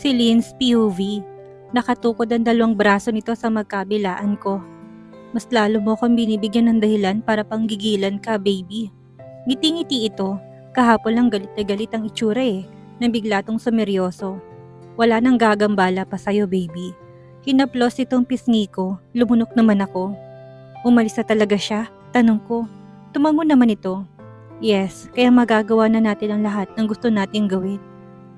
Si Lynn's POV. Nakatukod ang dalawang braso nito sa magkabilaan ko. Mas lalo mo akong binibigyan ng dahilan para panggigilan ka, baby. Ngiti-ngiti ito. Kahapon lang galit na galit ang itsura nang bigla tong sumeryoso. Wala nang gagambala pa sa'yo, baby. Hinaplos itong pisngi ko. Lumunok naman ako. Umalis na talaga siya? Tanong ko. Tumango naman ito. Yes, kaya magagawa na natin ang lahat ng gusto nating gawin.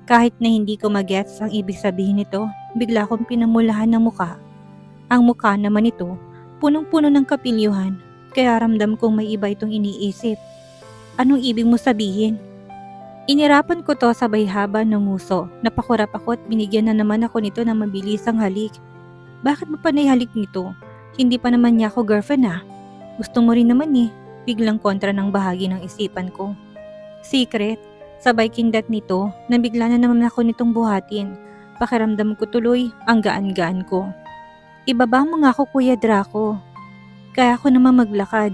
Kahit na hindi ko magets ang ibig sabihin nito, bigla akong pinamulahan ng muka. Ang muka naman ito, punong-puno ng kapilyuhan, kaya ramdam kong may iba itong iniisip. Anong ibig mo sabihin? Inirapan ko to sabay haba ng nguso. Napakurap ako at binigyan na naman ako nito ng mabilisang halik. Bakit mo pa naihalik nito? Hindi pa naman niya ako girlfriend Gusto mo rin naman Biglang kontra ng bahagi ng isipan ko. Secret? Sabay kindat nito, nabigla na naman ako nitong buhatin. Pakiramdam ko tuloy ang gaan-gaan ko. Ibaba mo nga ako, Kuya Draco. Kaya ako naman maglakad.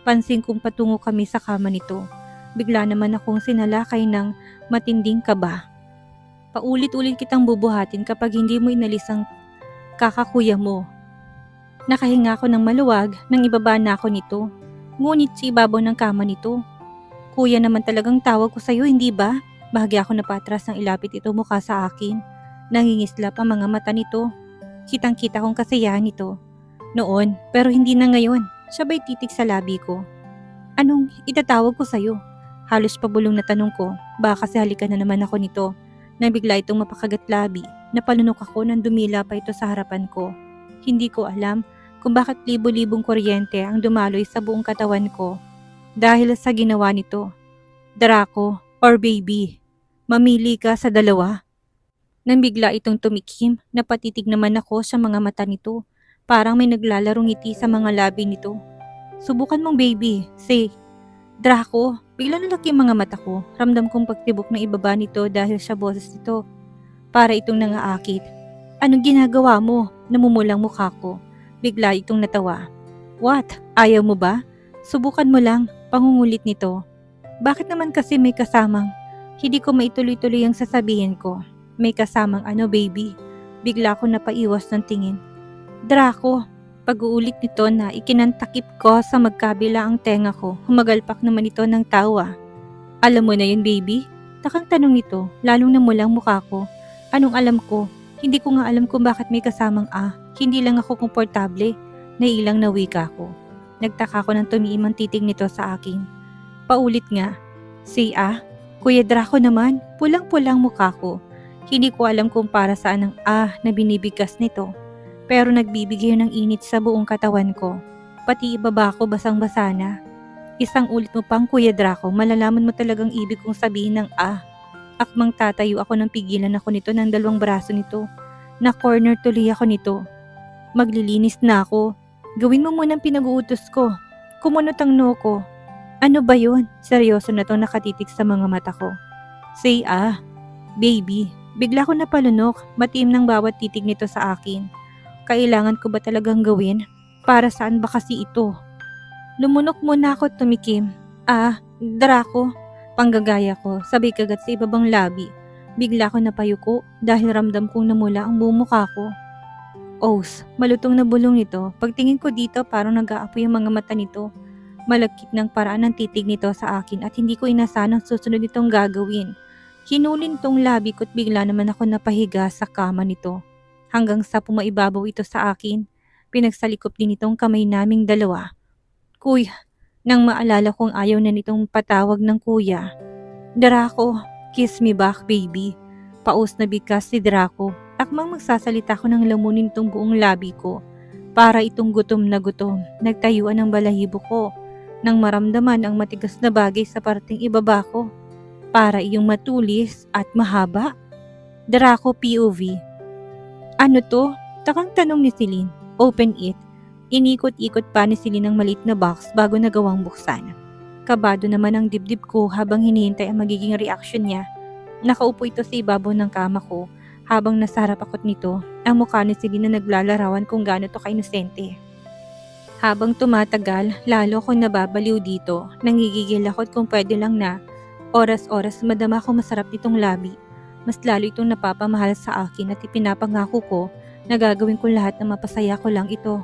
Pansin kong patungo kami sa kama nito. Bigla naman akong sinalakay ng matinding kaba. Paulit-ulit kitang bubuhatin kapag hindi mo inalis ang kakakuya mo. Nakahinga ako ng maluwag nang ibaba na ako nito. Ngunit sa ibabaw ng kama nito. Kuya naman talagang tawag ko sa'yo, hindi ba? Bahagi ako napatras ng ilapit ito mukha sa akin. Nangingislap ang mga mata nito. Kitang-kita kong kasiyahan nito. Noon, pero hindi na ngayon. Sabay titig sa labi ko. Anong itatawag ko sa'yo? Halos pabulong na tanong ko. Baka kasi halikan na naman ako nito. Nang bigla itong mapakagat labi. Napalunok ako nang dumila pa ito sa harapan ko. Hindi ko alam kung bakit libo-libong kuryente ang dumaloy sa buong katawan ko. Dahil sa ginawa nito. Draco or baby, mamili ka sa dalawa. Nang bigla itong tumikim, napatitig naman ako sa mga mata nito. Parang may naglalarong ngiti sa mga labi nito. Subukan mong baby, say. Draco, bigla nalaki ang mga mata ko. Ramdam kong pagtibok ng ibaba nito dahil sa boses nito. Para itong nangaakit. Anong ginagawa mo? Namumulang mukha ko. Bigla itong natawa. What? Ayaw mo ba? Subukan mo lang. Pangungulit nito. Bakit naman kasi may kasamang? Hindi ko maituloy-tuloy ang sasabihin ko. May kasamang ano, baby? Bigla ko napaiwas ng tingin. Draco, pag-uulit nito na ikinantakip ko sa magkabila ang tenga ko. Humagalpak naman ito ng tawa. Alam mo na yun, baby? Takang tanong nito, lalong namulang mukha ko. Anong alam ko? Hindi ko nga alam kung bakit may kasamang Hindi lang ako komportable. Nailang na wika ko. Nagtaka ko nang tumiimang titig nito sa akin. Paulit nga. Say Kuya Draco naman, pulang-pulang mukha ko. Hindi ko alam kung para saan ang na binibigkas nito. Pero nagbibigay ng init sa buong katawan ko. Pati ibaba ko basang-basa na. Isang ulit mo pang Kuya Draco, malalaman mo talagang ibig kong sabihin ng Akmang tatayo ako nang pigilan ako nito ng dalawang braso nito. Na-corner tuloy ako nito. Maglilinis na ako. Gawin mo munang pinag-uutos ko. Kumunot ang noo ko. Ano ba yun? Seryoso na to nakatitig sa mga mata ko. Say baby. Bigla ko napalunok. Matiim ng bawat titig nito sa akin. Kailangan ko ba talagang gawin? Para saan ba kasi ito? Lumunok muna ako at tumikim. Draco. Panggagaya ko. Sabay kagat sa ibabang labi. Bigla ko napayuko dahil ramdam kong namula ang bumukha ko. Malutong na bulong nito. Pagtingin ko dito parang nag-aapoy ang mga mata nito. Malagkit ng paraan ng titig nito sa akin at hindi ko inasahan ang susunod nitong gagawin. Hinulin tong labi ko at bigla naman ako napahiga sa kama nito. Hanggang sa pumaibabaw ito sa akin, pinagsalikop din itong kamay naming dalawa. Kuya, nang maalala kong ayaw na nitong patawag ng kuya. Draco, kiss me back baby. Paus na bigkas si Draco. Akmang magsasalita ko ng lamunin tong buong labi ko. Para itong gutom na gutom, nagtayuan ng balahibo ko. Nang maramdaman ang matigas na bagay sa parting ibaba ko. Para iyong matulis at mahaba. Draco POV. Ano to? Takang tanong ni Celine. Open it. Inikot-ikot pa ni Celine ang maliit na box bago nagawang buksan. Kabado naman ang dibdib ko habang hinihintay ang magiging reaksyon niya. Nakaupo ito sa ibabaw ng kama ko. Habang nasa harap ako nito, ang mukha ni Celine na naglalarawan kung gaano to ka-inosente. Habang tumatagal, lalo akong nababaliw dito. Nangigigil ako at kung pwede lang na, oras-oras madama ko masarap nitong labi. Mas lalo itong napapamahal sa akin at ipinapangako ko na gagawin ko lahat na mapasaya ko lang ito.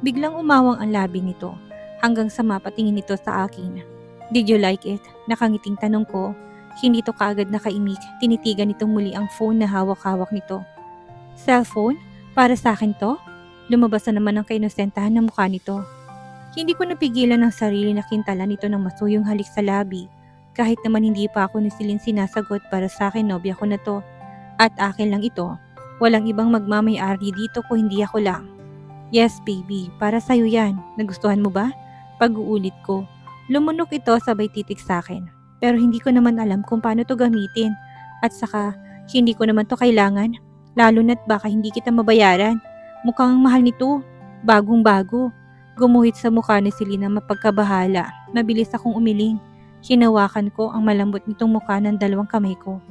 Biglang umawang ang labi nito hanggang sa mapatingin ito sa akin. Did you like it? Nakangiting tanong ko. Hindi to kaagad nakaimik. Tinitigan nitong muli ang phone na hawak-hawak nito. Cellphone? Para sa akin to? Lumabas na naman ang kainosentahan na mukha nito. Hindi ko napigilan ang sarili na kintalan ito ng masuyong halik sa labi. Kahit naman hindi pa ako ni Celine sinasagot, para sa akin nobya ko na to. At akin lang ito. Walang ibang magmamay-ari dito kung hindi ako lang. Yes baby, para sa'yo yan. Nagustuhan mo ba? Pag-uulit ko. Lumunok ito sabay titik sa akin. Pero hindi ko naman alam kung paano to gamitin. At saka, hindi ko naman to kailangan. Lalo na't baka hindi kita mabayaran. Mukhang mahal nito. Bagong-bago. Gumuhit sa mukha ni Celine na mapagkabahala. Mabilis akong umiling. Hinawakan ko ang malambot nitong mukha ng dalawang kamay ko.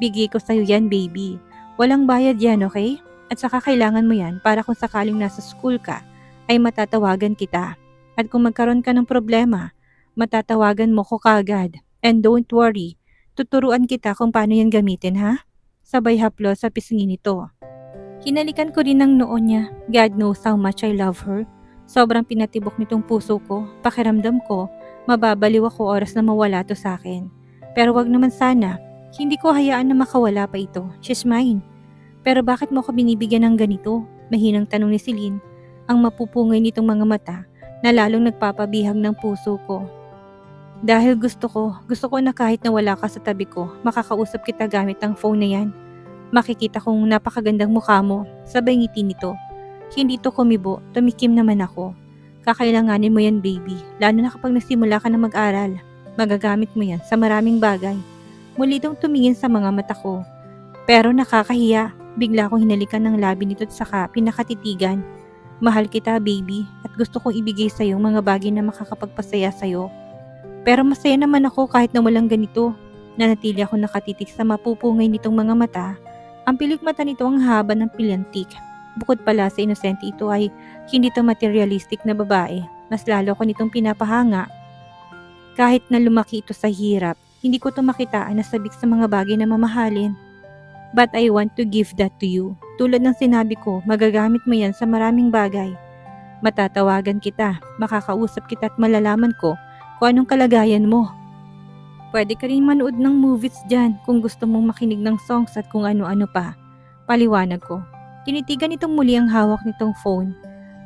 Bigay ko sa'yo yan baby. Walang bayad yan, okay? At saka kailangan mo yan para kung sakaling nasa school ka ay matatawagan kita. At kung magkaroon ka ng problema, matatawagan mo ko kaagad. And don't worry, tuturuan kita kung paano yan gamitin ha? Sabay haplos sa pisngi nito. Hinalikan ko rin ang noo niya. God knows how much I love her. Sobrang pinatibok nitong puso ko. Pakiramdam ko, mababaliw ako oras na mawala to sa akin. Pero wag naman sana. Hindi ko hayaan na makawala pa ito. She's mine. Pero bakit mo ako binibigyan ng ganito? Mahinang tanong ni Celine. Ang mapupungay nitong mga mata na lalong nagpapabihag ng puso ko. Dahil gusto ko na kahit na wala ka sa tabi ko, makakausap kita gamit ang phone na yan. Makikita kong napakagandang mukha mo. Sabay ngiti nito. Hindi to kumibo, tumikim naman ako. Kakailanganin mo yan baby, lalo na kapag nasimula ka na mag-aral. Magagamit mo yan sa maraming bagay. Muli itong tumingin sa mga mata ko. Pero nakakahiya, bigla akong hinalikan ng labi nito at saka pinakatitigan. Mahal kita baby at gusto kong ibigay sa iyo mga bagay na makakapagpasaya sa iyo. Pero masaya naman ako kahit na walang ganito. Nanatili ako nakatitig sa mapupungay nitong mga mata. Ang pilik mata nito ang haba ng pilyantik. Bukod pala sa inosente ito ay hindi to materialistic na babae. Mas lalo ko nitong pinapahanga. Kahit na lumaki ito sa hirap, hindi ko to makitaan na sabik sa mga bagay na mamahalin. But I want to give that to you. Tulad ng sinabi ko, magagamit mo yan sa maraming bagay. Matatawagan kita, makakausap kita at malalaman ko kung anong kalagayan mo. Pwede ka rin manood ng movies dyan kung gusto mong makinig ng songs at kung ano-ano pa. Paliwanag ko. Tinitigan itong muli ang hawak nitong phone.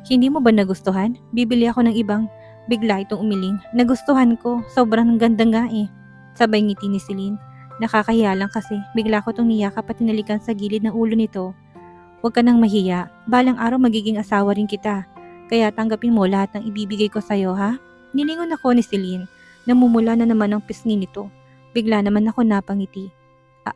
Hindi mo ba nagustuhan? Bibili ako ng ibang. Bigla itong umiling. Nagustuhan ko. Sobrang ganda nga eh. Sabay ngiti ni Celine. Nakakahiya lang kasi bigla ko itong niyakap at tinalikan sa gilid ng ulo nito. Huwag ka nang mahiya. Balang araw magiging asawa rin kita. Kaya tanggapin mo lahat ng ibibigay ko sa'yo ha? Nilingon ako ni Celine. Namumula na naman ang pisngi nito. Bigla naman ako napangiti.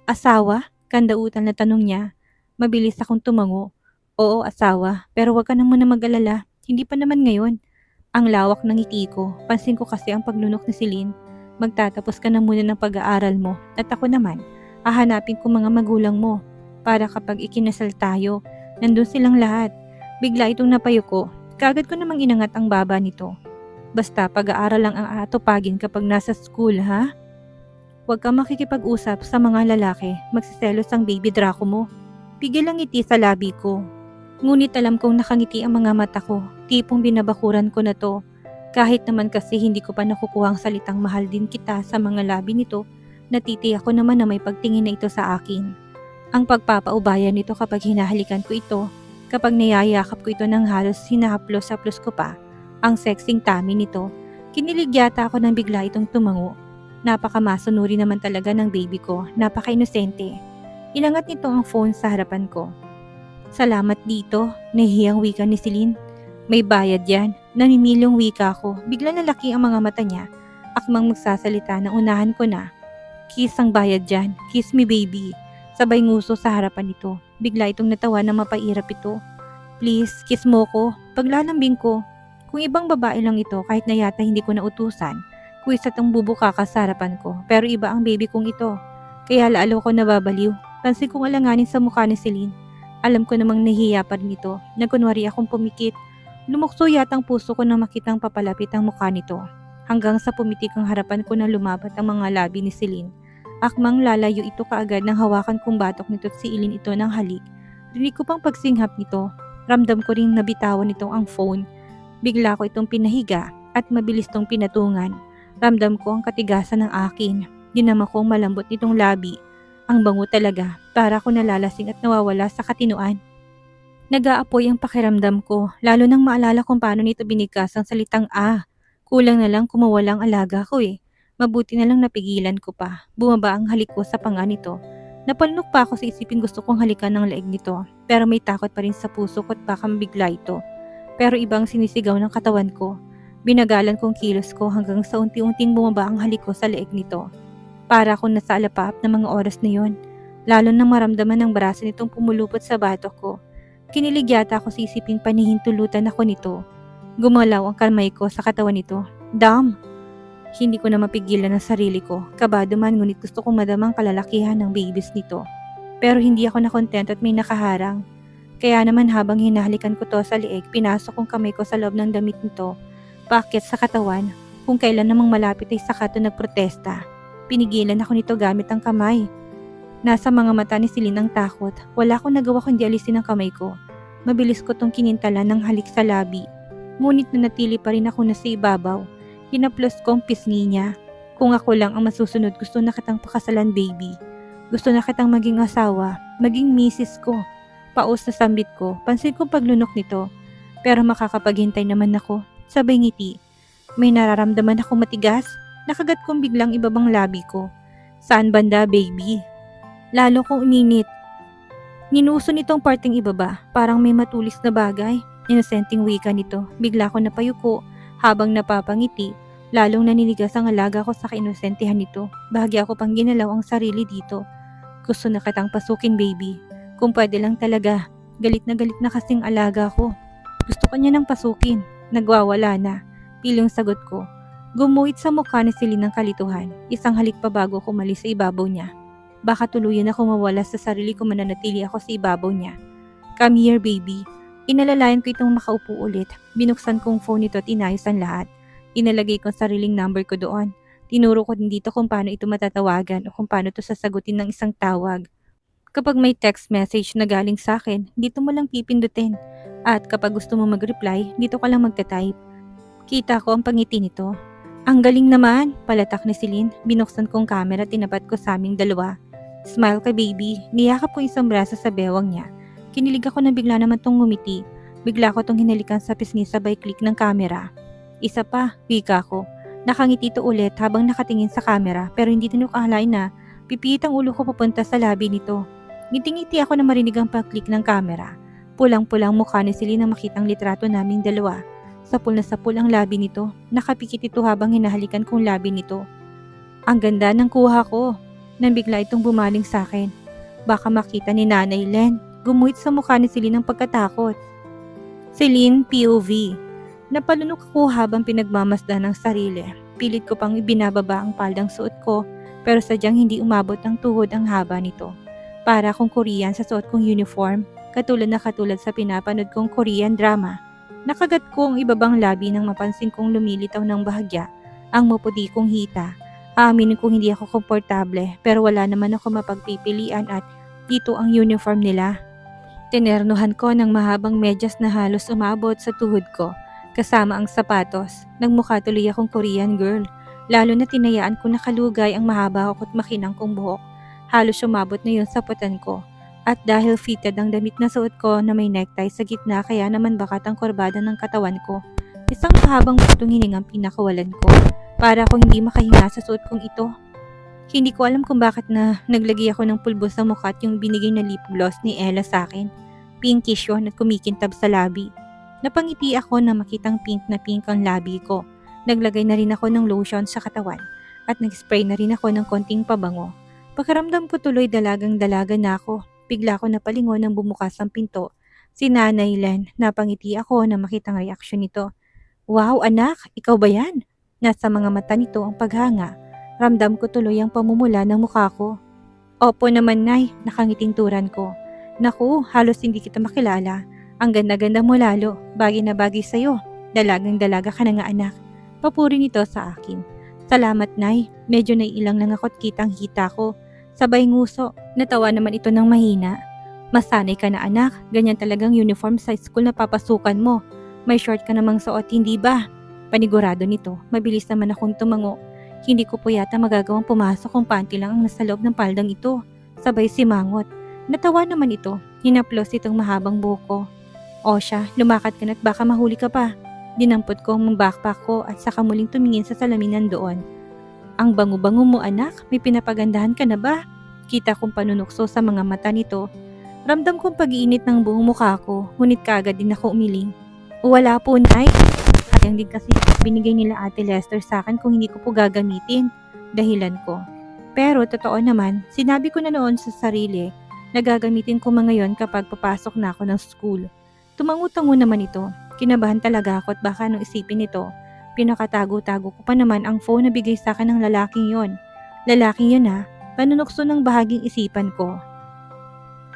Asawa? Kandautan na tanong niya. Mabilis akong tumango. Oo, asawa. Pero wag ka na muna mag-alala. Hindi pa naman ngayon. Ang lawak ng ngiti ko. Pansin ko kasi ang paglunok ni Celine. Magtatapos ka na muna ng pag-aaral mo. At ako naman, hahanapin ko mga magulang mo. Para kapag ikinasal tayo, nandun silang lahat. Bigla itong napayuko. Kagad ko namang inangat ang baba nito. Basta pag-aaral lang ang aatupagin kapag nasa school, ha? Huwag kang makikipag-usap sa mga lalaki. Magsiselos ang baby Draco mo. Pigil ang ngiti sa labi ko. Ngunit alam kong nakangiti ang mga mata ko. Tipong binabakuran ko na to. Kahit naman kasi hindi ko pa nakukuha ang salitang mahal din kita sa mga labi nito, natitiyak ko naman na may pagtingin na ito sa akin. Ang pagpapaubaya nito kapag hinahalikan ko ito, kapag niyayakap ko ito ng halos hinahaplos-haplos ko pa, ang sexing tummy nito. Kinilig yata ako nang bigla itong tumango. Napakamasunuri naman talaga ng baby ko, napaka-inosente. Inangat nito ang phone sa harapan ko. Salamat dito, nahihiyang wika ni Celine. May bayad yan, namimilong wika ko. Bigla nalaki ang mga mata niya. Akmang magsasalita na unahan ko na. Kiss ang bayad dyan, kiss me baby. Sabay nguso sa harapan nito. Bigla itong natawa na mapairap ito. Please, kiss mo ko. Paglalambing ko. Kung ibang babae lang ito kahit na yata hindi ko nautusan, kuwis at ang bubuka ka sa harapan ko. Pero iba ang baby kong ito. Kaya lalo ko nababaliw. Pansin kong alanganin sa mukha ni Celine. Alam ko namang nahiya pa rin ito. Nagkunwari akong pumikit. Lumukso yata ang puso ko nang makitang papalapit ang mukha nito. Hanggang sa pumitik ang harapan ko na lumabat ang mga labi ni Celine. Akmang lalayo ito kaagad nang hawakan kong batok nito at siilin ito ng halik. Rinig ko pang pagsinghap nito. Ramdam ko ring nabitawan nito ang phone. Bigla ko itong pinahiga at mabilis tong pinatungan. Ramdam ko ang katigasan ng akin. Dinama ko ang malambot nitong labi. Ang bango talaga, para ko nalalasing at nawawala sa katinuan. Nag-aapoy ang pakiramdam ko, lalo nang maalala kung paano nito binigkas ang salitang Kulang na lang kumawala ang alaga ko eh. Mabuti na lang napigilan ko pa. Bumaba ang halik ko sa panga nito. Napalunok pa ako sa isipin gusto kong halikan ng leeg nito. Pero may takot pa rin sa puso ko at baka mabigla ito. Pero ibang sinisigaw ng katawan ko. Binagalan kong kilos ko hanggang sa unti-unting bumaba ang halik ko sa leeg nito. Para akong nasa alapaap na mga oras na yon. Lalo nang maramdaman ng braso nitong pumulupot sa batok ko. Kinilig yata ako sa isiping panihintulutan ako nito. Gumalaw ang kamay ko sa katawan nito. Dam! Hindi ko na mapigilan ang sarili ko. Kabado man ngunit gusto kong madamang kalalakihan ng babies nito. Pero hindi ako nakontent at may nakaharang. Kaya naman habang hinahalikan ko to sa lieg, pinasok kong kamay ko sa loob ng damit nito. Paakyat sa katawan. Kung kailan namang malapit ay saka to nagprotesta. Pinigilan ako nito gamit ang kamay. Nasa mga mata ni Celine ang takot. Wala akong nagawa kundi alisin ang kamay ko. Mabilis ko tong kinintalan ng halik sa labi. Ngunit nanatili pa rin ako nasa ibabaw. Hinaplos ko ang pisngi niya. Kung ako lang ang masusunod, gusto na kitang pakasalan, baby. Gusto na kitang maging asawa, maging misis ko. Paus na sambit ko, pansin kong paglunok nito. Pero makakapaghintay naman ako. Sabay ngiti. May nararamdaman akong matigas. Nakagat kong biglang ibabang labi ko. Saan banda, baby? Lalo kong uminit. Ninuso nitong parting ibaba, parang may matulis na bagay. Inosenteng wika nito, bigla ko napayuko habang napapangiti, lalong naninigas ang alaga ko sa kainosentihan nito. Bahagi ako pang ginalaw ang sarili dito. Gusto na kitang pasukin, baby. Kung pwede lang talaga, galit na kasing alaga ko. Gusto ko niya nang pasukin. Nagwawala na. Piling sagot ko. Gumuhit sa mukha ni Celine ng kalituhan. Isang halik pa bago ko umalis sa ibabaw niya. Baka tuluyan ako mawala sa sarili ko mananatili ako sa ibabaw niya. Come here, baby. Inalalayan ko itong makaupo ulit. Binuksan kong phone ito at inayos ang lahat. Inalagay ko ang sariling number ko doon. Tinuro ko din dito kung paano ito matatawagan o kung paano ito sasagutin ng isang tawag. Kapag may text message na galing sa akin, dito mo lang pipindutin. At kapag gusto mo mag-reply, dito ka lang magta-type. Kita ko ang pangiti nito. Ang galing naman, palatak ni Celine. Binuksan kong camera at tinapat ko sa aming dalawa. Smile ka, baby. Niyakap ko isang braso sa bewang niya. Kinilig ako na bigla naman tong ngumiti. Bigla ko tong hinalikan sa pisngi sabay click ng camera. Isa pa, wika ko. Nakangiti to ulit habang nakatingin sa camera pero hindi din ko akalain na pipihit ang ulo ko papunta sa labi nito. Ngiting-ngiti ako na marinig ang pag-click ng camera. Pulang-pulang mukha ni Celine na makitang litrato naming dalawa. Sapul na sapul ang labi nito. Nakapikit ito habang hinahalikan kong labi nito. Ang ganda ng kuha ko. Nang bigla itong bumaling sa akin. Baka makita ni Nanay Len. Gumuhit sa mukha ni Celine ng pagkatakot. Celine, POV. Napalunok ako habang pinagmamasdan ng sarili. Pilit ko pang ibinababa ang paldang suot ko pero sadyang hindi umabot ng tuhod ang haba nito. Para akong Korean sa suot kong uniform, katulad sa pinapanood kong Korean drama. Nakagat ko ang ibabang labi nang mapansin kong lumilitaw ng bahagya ang maputi kong hita. Aaminin kong hindi ako komportable pero wala naman ako mapagpipilian at dito ang uniform nila. Tinernuhan ko ng mahabang medyas na halos umabot sa tuhod ko, kasama ang sapatos. Nagmukha tuloy akong Korean girl, lalo na tinayaan ko nakalugay ang mahaba at makinang kong buhok. Halos umabot na yun sa putan ko. At dahil fitted ang damit na suot ko na may necktie sa gitna kaya naman bakat ang kurbada ng katawan ko. Isang mahabang butong hiningang pinakawalan ko, para akong hindi makahinga sa suot kong ito. Hindi ko alam kung bakit na naglagay ako ng pulbo sa mukha at yung binigay na lip gloss ni Ella sa akin. Pinkish yun at kumikintab sa labi. Napangiti ako na makitang pink na pink ang labi ko. Naglagay na rin ako ng lotion sa katawan at nag-spray na rin ako ng konting pabango. Pakiramdam ko tuloy dalagang-dalaga na ako. Bigla ko napalingon nang bumukas ang pinto. Si Nanay Len, napangiti ako na makitang reaksyon nito. Wow anak, ikaw ba yan? Nasa mga mata nito ang paghanga. Ramdam ko tuloy ang pamumula ng mukha ko. Opo naman Nay, nakangiting turan ko. Naku, halos hindi kita makilala. Ang ganda-ganda mo lalo, bagay na bagay sa'yo. Dalagang-dalaga ka na nga anak. Papuri nito sa akin. Salamat, Nay. Medyo naiilang lang ako't kitang-kita ko. Sabay nguso. Natawa naman ito ng mahina. Masanay ka na anak, ganyan talagang uniform sa school na papasukan mo. May short ka namang suot, hindi ba? Panigurado nito, mabilis naman akong tumango. Hindi ko po yata magagawang pumasok kung panty lang ang nasa loob ng paldang ito. Sabay simangot. Natawa naman ito, hinaplos itong mahabang buhok ko. O siya, lumakad ka na't baka mahuli ka pa. Dinampot ko ang backpack ko at saka muling tumingin sa salaminan doon. Ang bango-bango mo anak, may pinapagandahan ka na ba? Kita kong panunukso sa mga mata nito. Ramdam kong pag-iinit ng buong mukha ko, ngunit kaagad din ako umiling. Wala po, Nay. Sayang din kasi binigay nila Ate Lester sa akin kung hindi ko po gagamitin. Dahilan ko. Pero totoo naman, sinabi ko na noon sa sarili na gagamitin ko mga yon kapag papasok na ako ng school. Tumango-tango naman ito. Kinabahan talaga ako at baka nung isipin ito. Pinakatago-tago ko pa naman ang phone na bigay sa akin ng lalaking yon. Lalaking yon ha, panunukso ng bahaging isipan ko.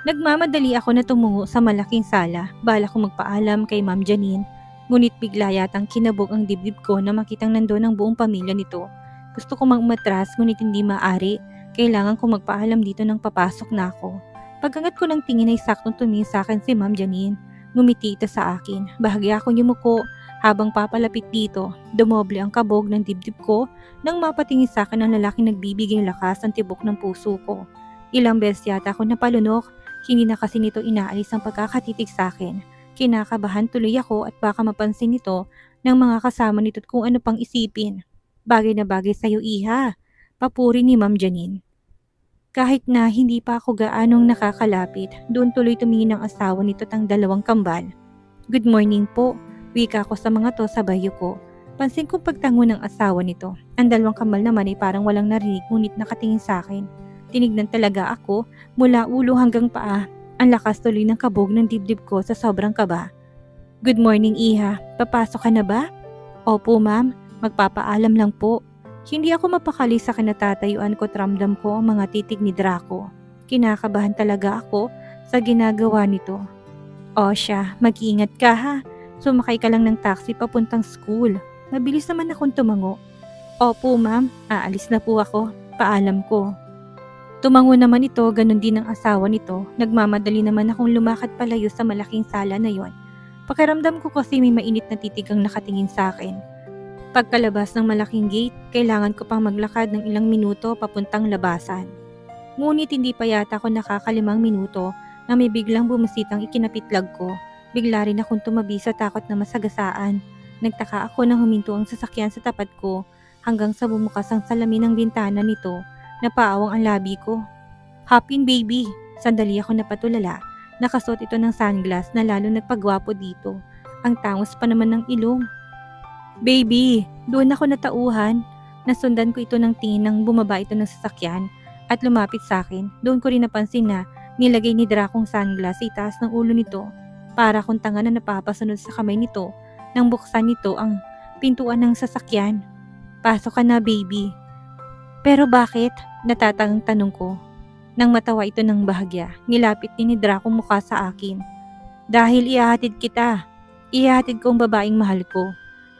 Nagmamadali ako na tumungo sa malaking sala, bala kong magpaalam kay Ma'am Janine, ngunit bigla yatang kinabog ang dibdib ko na makitang nandoon ang buong pamilya nito. Gusto ko mang umatras ngunit hindi maaari, kailangan kong magpaalam dito nang papasok na ako. Pagkangat ko ng tingin ay saktong tumingin sa akin si Ma'am Janine. Ngumiti ito sa akin, bahagya akong yumuko habang papalapit dito. Dumoble ang kabog ng dibdib ko nang mapatingin sa akin ang lalaking nagbibigay lakas ang tibok ng puso ko. Ilang beses yata ako napalunok. Hindi na kasi nito inaalis ang pagkakatitig sa akin. Kinakabahan tuloy ako at baka mapansin nito ng mga kasama nito at kung ano pang isipin. Bagay na bagay sa'yo, Iha. Papuri ni Ma'am Janine. Kahit na hindi pa ako gaanong nakakalapit, doon tuloy tumingin ang asawa nito at ang dalawang kambal. Good morning po. Wika ko sa mga to sa bayo ko. Pansin kong pagtango ng asawa nito. Ang dalawang kambal naman ay parang walang narinig ngunit nakatingin sa akin. Tinignan talaga ako mula ulo hanggang paa. Ang lakas tuloy ng kabog ng dibdib ko sa sobrang kaba. Good morning, Iha. Papasok ka na ba? Opo, ma'am. Magpapaalam lang po. Hindi ako mapakali sa kinatatayuan ko at ramdam ko ang mga titig ni Draco. Kinakabahan talaga ako sa ginagawa nito. O siya, mag-iingat ka ha. Sumakay ka lang ng taxi papuntang school. Mabilis naman akong tumango. Opo, ma'am. Aalis na po ako. Paalam ko. Tumango naman ito, ganun din ang asawa nito. Nagmamadali naman akong lumakad palayo sa malaking sala na yon. Pakiramdam ko kasi may mainit na titigang nakatingin sa akin. Pagkalabas ng malaking gate, kailangan ko pang maglakad ng ilang minuto papuntang labasan. Ngunit hindi pa yata ako nakakalimang minuto na may biglang bumisitang ikinapitlag ko. Bigla rin akong tumabi sa takot na masagasaan. Nagtaka ako nang huminto ang sasakyan sa tapat ko hanggang sa bumukas ang salamin ng bintana nito. Napaawang ang labi ko. Hopin baby, sandali ako napatulala. Nakasuot ito ng sunglass na lalo nagpagwapo dito. Ang tangos pa naman ng ilong. Baby, doon ako natauhan. Nasundan ko ito ng tingin nang bumaba ito ng sasakyan at lumapit sa akin. Doon ko rin napansin na nilagay ni Dracong sunglass sa itaas ng ulo nito. Para kung tanga na napapasunod sa kamay nito nang buksan nito ang pintuan ng sasakyan. Pasok ka na baby. Pero bakit? Natatangang tanong ko. Nang matawa ito ng bahagya, nilapit ni Draco mukha sa akin. Dahil ihahatid kita. Ihahatid ko ang babaeng mahal ko.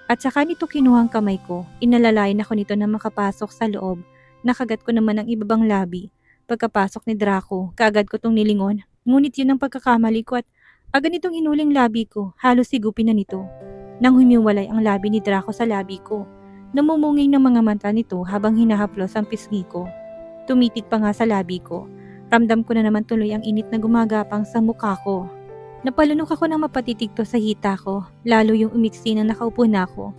At saka nito kinuhang kamay ko, inalalayan ako nito na makapasok sa loob. Nakagat ko naman ang ibabang labi. Pagkapasok ni Draco, kaagad ko tong nilingon. Ngunit yun ang pagkakamali ko at agad nitong inuling labi ko, halos sigupin na nito. Nang humiwalay ang labi ni Draco sa labi ko, namumunging ng mga mata nito habang hinahaplos ang pisngi ko. Tumitig pa nga sa labi ko. Ramdam ko na naman tuloy ang init na gumagapang sa mukha ko. Napalunok ako ng mapatitigto sa hita ko, lalo yung umiksi na nakaupo na ako.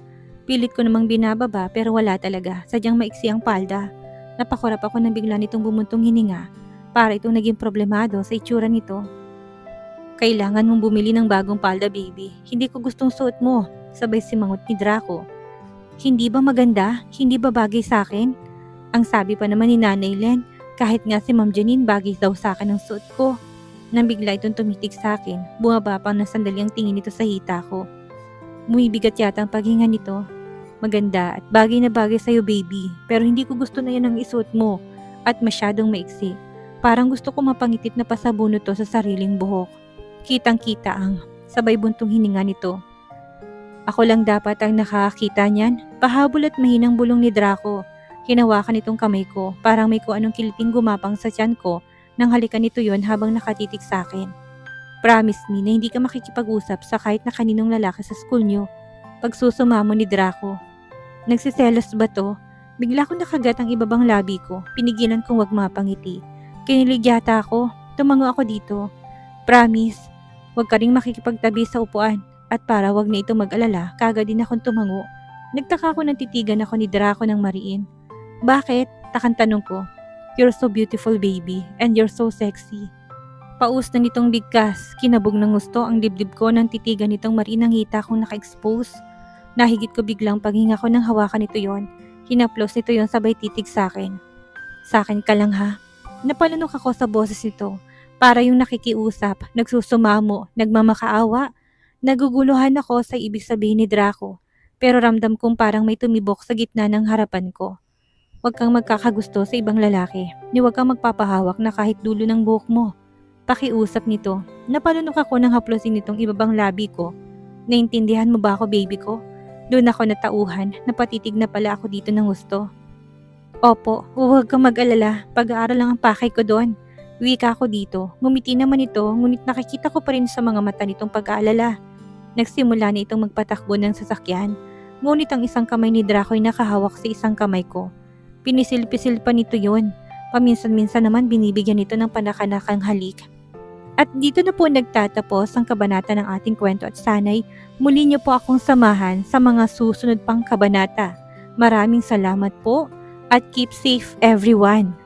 Pilit ko namang binababa pero wala talaga, sadyang maiksi ang palda. Napakurap ako nang bigla nitong bumuntong hininga, para itong naging problemado sa itsura nito. Kailangan mong bumili ng bagong palda baby, hindi ko gustong suot mo, sabay simangot ni Draco. Hindi ba maganda? Hindi ba bagay sa akin? Ang sabi pa naman ni Nanay Len, kahit nga si Ma'am Janine bagay daw sa akin ang suot ko. Nang bigla itong tumitig sa akin, bumaba pang na sandali ang tingin nito sa hita ko. Bumibigat yata ang paghinga nito. Maganda at bagay na bagay sa'yo baby, pero hindi ko gusto na yan ang isuot mo at masyadong maiksi. Parang gusto ko mapangitip na pasabuno to sa sariling buhok. Kitang-kita ang sabay buntong hininga nito. Ako lang dapat ang nakakakita niyan. Pahabol at mahinang bulong ni Draco. Hinawakan itong kamay ko, parang may kung anong kiliting gumapang sa tiyan ko nang halikan nito yon habang nakatitig sa akin. Promise me na hindi ka makikipag-usap sa kahit na kaninong lalaki sa school nyo. Pagsusumamo ni Draco. Nagsiselos ba to? Bigla ko nakagat ang ibabang labi ko, pinigilan kong wag mapangiti. Kinilig yata ako, tumango ako dito. Promise, wag ka ring makikipagtabi sa upuan. At para wag na ito mag-alala, kagad din akong tumango. Nagtaka ko nang titigan ako ni Draco ng mariin. Bakit? Takang tanong ko. You're so beautiful baby, and you're so sexy. Paus na nitong bigkas, kinabog ng gusto ang dibdib ko nang titigan nitong mariin ang hita kong naka-expose. Nahigit ko biglang paghinga ko nang hawakan nito yon. Hinaplos nito yon sabay titig sa akin. Sa akin ka lang ha. Napalunok ako sa boses nito. Para yung nakikiusap, nagsusumamo, nagmamakaawa. Naguguluhan ako sa ibig sabihin ni Draco. Pero ramdam kong parang may tumibok sa gitna ng harapan ko. Huwag kang magkakagusto sa ibang lalaki. Ni huwag kang magpapahawak na kahit dulo ng buhok mo. Pakiusap nito. Napalunok ako nang haplosin nitong ibabang labi ko. Naintindihan mo ba ako baby ko? Doon ako natauhan, napatitig na pala ako dito ng gusto. Opo, huwag kang mag-alala, pag-aaral lang ang pakay ko doon. Wika ako dito, ngumiti naman ito, ngunit nakikita ko pa rin sa mga mata nitong pag-aalala. Nagsimula na itong magpatakbo ng sasakyan, ngunit ang isang kamay ni Draco ay nakahawak sa isang kamay ko. Pinisil-pisil pa nito yon. Paminsan-minsan naman binibigyan nito ng panakanakang halik. At dito na po nagtatapos ang kabanata ng ating kwento at sana'y muli niyo po akong samahan sa mga susunod pang kabanata. Maraming salamat po at keep safe everyone.